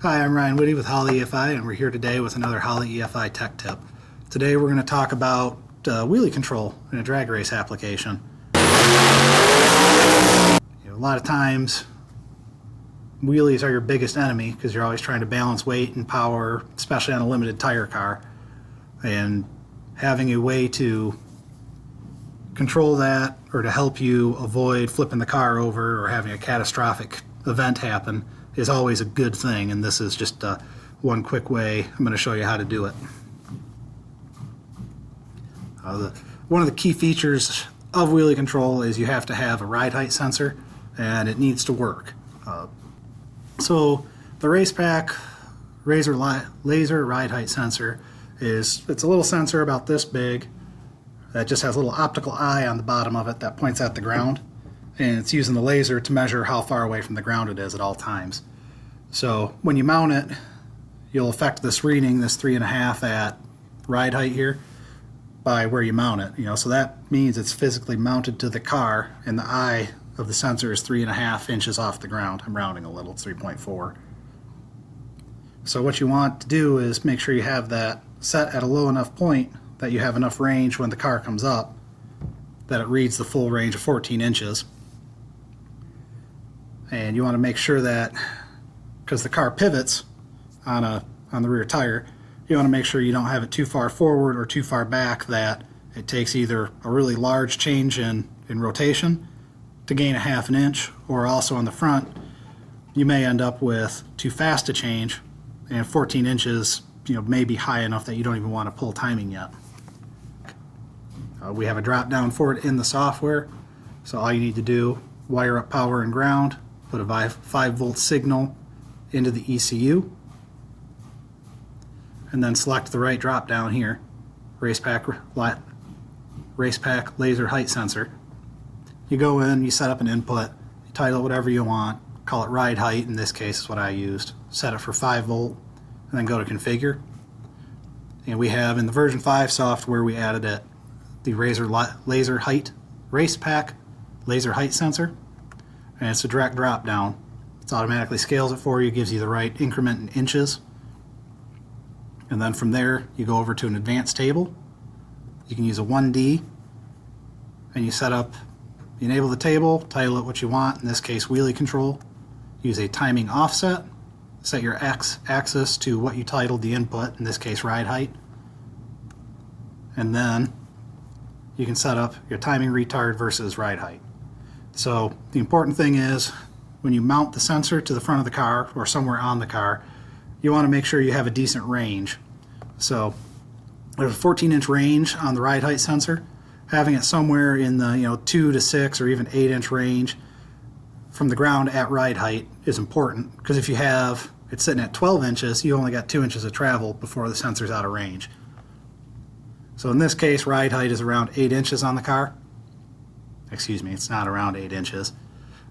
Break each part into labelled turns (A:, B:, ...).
A: Hi, I'm Ryan Wheelie with Holley EFI, and we're here today with another Holley EFI tech tip. Today we're going to talk about wheelie control in a drag race application. A lot of times wheelies are your biggest enemy because you're always trying to balance weight and power, especially on a limited tire car. And having a way to control that or to help you avoid flipping the car over or having a catastrophic event happen is always a good thing, and this is just one quick way I'm going to show you how to do it. One of the key features of wheelie control is you have to have a ride height sensor, and it needs to work. So the Racepak laser ride height sensor it's a little sensor about this big that just has a little optical eye on the bottom of it that points at the ground, and it's using the laser to measure how far away from the ground it is at all times. So when you mount it, you'll affect this reading, this 3.5 at ride height here, by where you mount it. So that means it's physically mounted to the car, and the eye of the sensor is 3.5 inches off the ground. I'm rounding a little, it's 3.4. So what you want to do is make sure you have that set at a low enough point that you have enough range when the car comes up that it reads the full range of 14 inches. And you want to make sure that, because the car pivots on the rear tire, you want to make sure you don't have it too far forward or too far back that it takes either a really large change in rotation to gain a half an inch, or also on the front you may end up with too fast a change, and 14 inches may be high enough that you don't even want to pull timing yet. We have a drop down for it in the software, so all you need to do, wire up power and ground, put a 5-volt signal into the ECU, and then select the right drop down here, Racepak laser height sensor. You go in, you set up an input, you title it whatever you want, call it ride height, in this case is what I used, set it for 5 volt, and then go to configure. And we have in the version 5 software we added it, the Racepak laser height sensor, and it's a direct drop down. It automatically scales it for you, gives you the right increment in inches, and then from there you go over to an advanced table. You can use a 1D, and you enable the table, title it what you want, in this case wheelie control. Use a timing offset, set your x-axis to what you titled the input, in this case ride height, and then you can set up your timing retard versus ride height. So the important thing is, when you mount the sensor to the front of the car or somewhere on the car, you want to make sure you have a decent range. So there's a 14-inch range on the ride height sensor. Having it somewhere in the 2 to 6 or even 8-inch range from the ground at ride height is important, because if you have it sitting at 12 inches, you only got 2 inches of travel before the sensor's out of range. So in this case, ride height is around 8 inches on the car. Excuse me, it's not around 8 inches.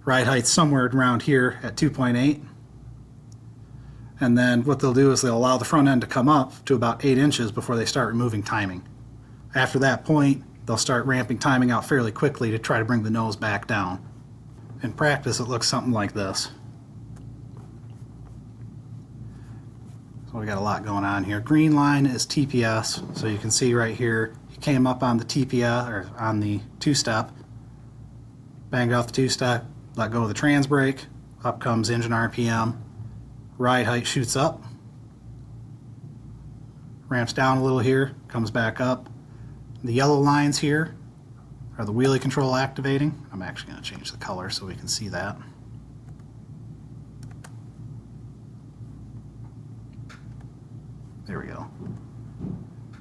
A: Ride height's somewhere around here at 2.8. And then what they'll do is they'll allow the front end to come up to about 8 inches before they start removing timing. After that point, they'll start ramping timing out fairly quickly to try to bring the nose back down. In practice, it looks something like this. So we got a lot going on here. Green line is TPS, so you can see right here, you came up on the TPS, or on the 2-step, banged out the 2-step, let go of the trans brake, up comes engine RPM, ride height shoots up, ramps down a little here, comes back up. The yellow lines here are the wheelie control activating. I'm actually going to change the color so we can see that. There we go.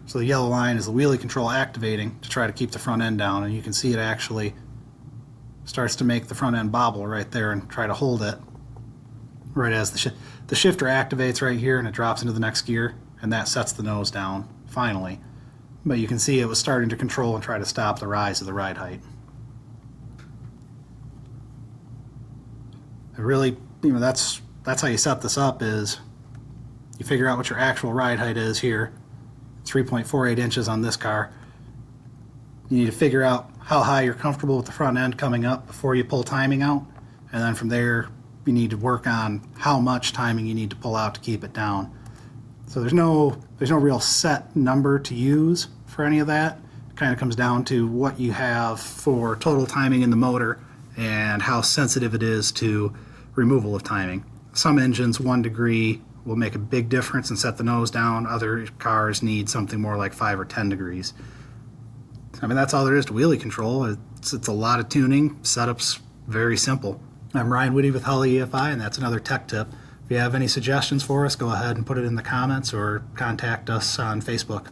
A: So the yellow line is the wheelie control activating to try to keep the front end down, and you can see it actually starts to make the front end bobble right there and try to hold it right as the shifter activates right here, and it drops into the next gear, and that sets the nose down finally. But you can see it was starting to control and try to stop the rise of the ride height. It really, that's how you set this up, is you figure out what your actual ride height is here, 3.48 inches on this car. You need to figure out how high you're comfortable with the front end coming up before you pull timing out, and then from there you need to work on how much timing you need to pull out to keep it down. So there's no real set number to use for any of that. It kind of comes down to what you have for total timing in the motor and how sensitive it is to removal of timing. Some engines, 1 degree will make a big difference and set the nose down. Other cars need something more like 5 or 10 degrees. I mean, that's all there is to wheelie control. It's a lot of tuning. Setup's very simple. I'm Ryan Whitty with Holley EFI, and that's another tech tip. If you have any suggestions for us, go ahead and put it in the comments or contact us on Facebook.